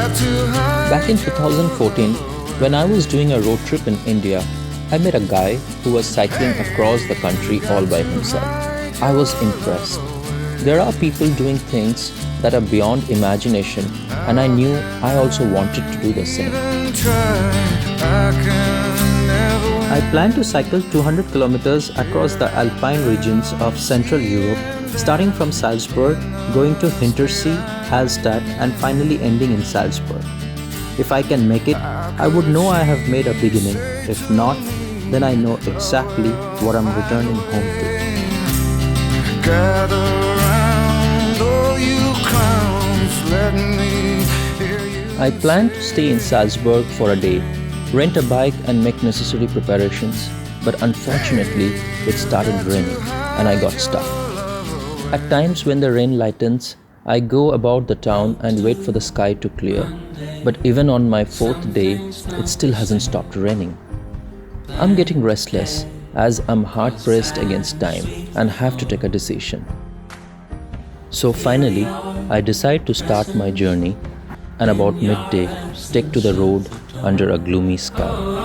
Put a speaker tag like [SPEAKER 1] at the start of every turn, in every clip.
[SPEAKER 1] Back in 2014, when I was doing a road trip in India, I met a guy who was cycling across the country all by himself. I was impressed. There are people doing things that are beyond imagination, and I knew I also wanted to do the same. I planned to cycle 200 kilometers across the alpine regions of Central Europe, starting from Salzburg, going to Hintersee, Hallstatt, and finally ending in Salzburg. If I can make it, I would know I have made a beginning. If not, then I know exactly what I'm returning home to. I planned to stay in Salzburg for a day, rent a bike and make necessary preparations, but unfortunately it started raining and I got stuck. At times when the rain lightens, I go about the town and wait for the sky to clear, but even on my fourth day, it still hasn't stopped raining. I'm getting restless as I'm hard pressed against time and have to take a decision. So finally, I decide to start my journey and about midday take to the road under a gloomy sky.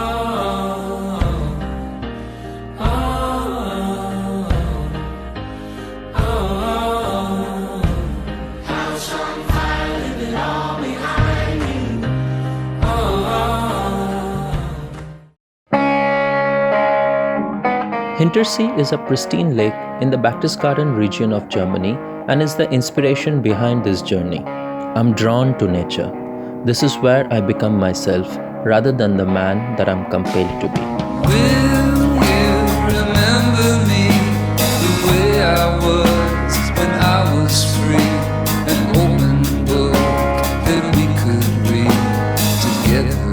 [SPEAKER 1] Hintersee is a pristine lake in the Berchtesgaden region of Germany and is the inspiration behind this journey. I'm drawn to nature. This is where I become myself rather than the man that I'm compelled to be.
[SPEAKER 2] Will you remember me the way I was when I was free? An open book that we could read together.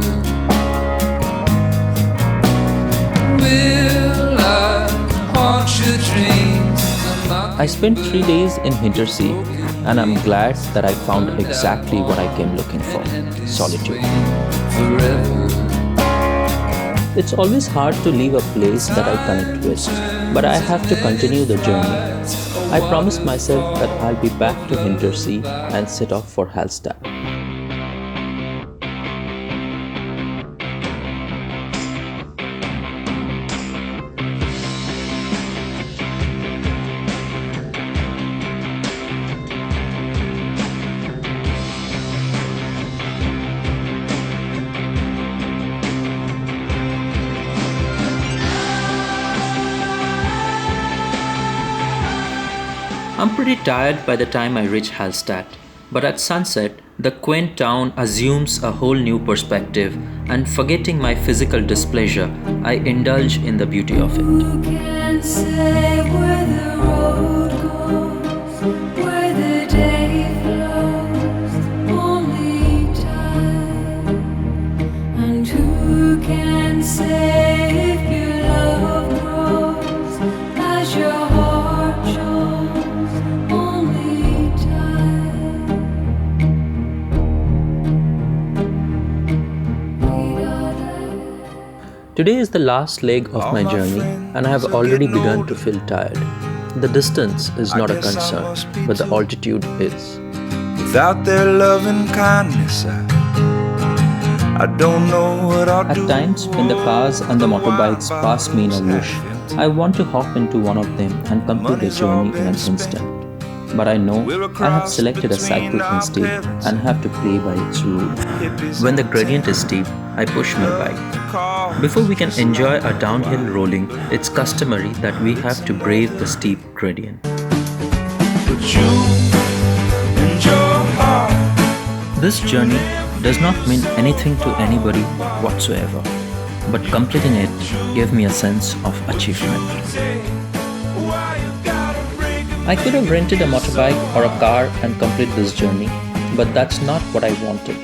[SPEAKER 2] Will I haunt your dreams?
[SPEAKER 1] I spent 3 days in Hintersee and I'm glad that I found exactly what I came looking for: solitude. It's always hard to leave a place that I connect with, but I have to continue the journey. I promised myself that I'll be back to Hintersee and set off for Hallstatt. I'm pretty tired by the time I reach Hallstatt, but at sunset, the quaint town assumes a whole new perspective, and forgetting my physical displeasure, I indulge in the beauty of it.
[SPEAKER 3] Who can say where the road goes, where the day flows, only time? And who can say if your love grows as your heart shows?
[SPEAKER 1] Today is the last leg of my journey and I have already begun to feel tired. The distance is not a concern, but the altitude is.
[SPEAKER 2] Without their love and kindness, I don't know what I'll do.
[SPEAKER 1] At times, when the cars and the motorbikes pass me in a whoosh, I want to hop into one of them and complete the journey in an instant. But I know I have selected a cycle instead and have to play by its rules. When the gradient is steep, I push my bike. Before we can enjoy a downhill rolling, it's customary that we have to brave the steep gradient. This journey does not mean anything to anybody whatsoever, but completing it gave me a sense of achievement. I could have rented a motorbike or a car and complete this journey, but that's not what I wanted.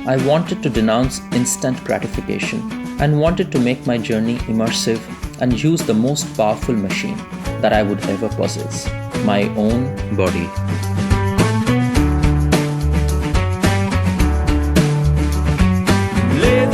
[SPEAKER 1] I wanted to denounce instant gratification and wanted to make my journey immersive and use the most powerful machine that I would ever possess, my own body.
[SPEAKER 2] Lay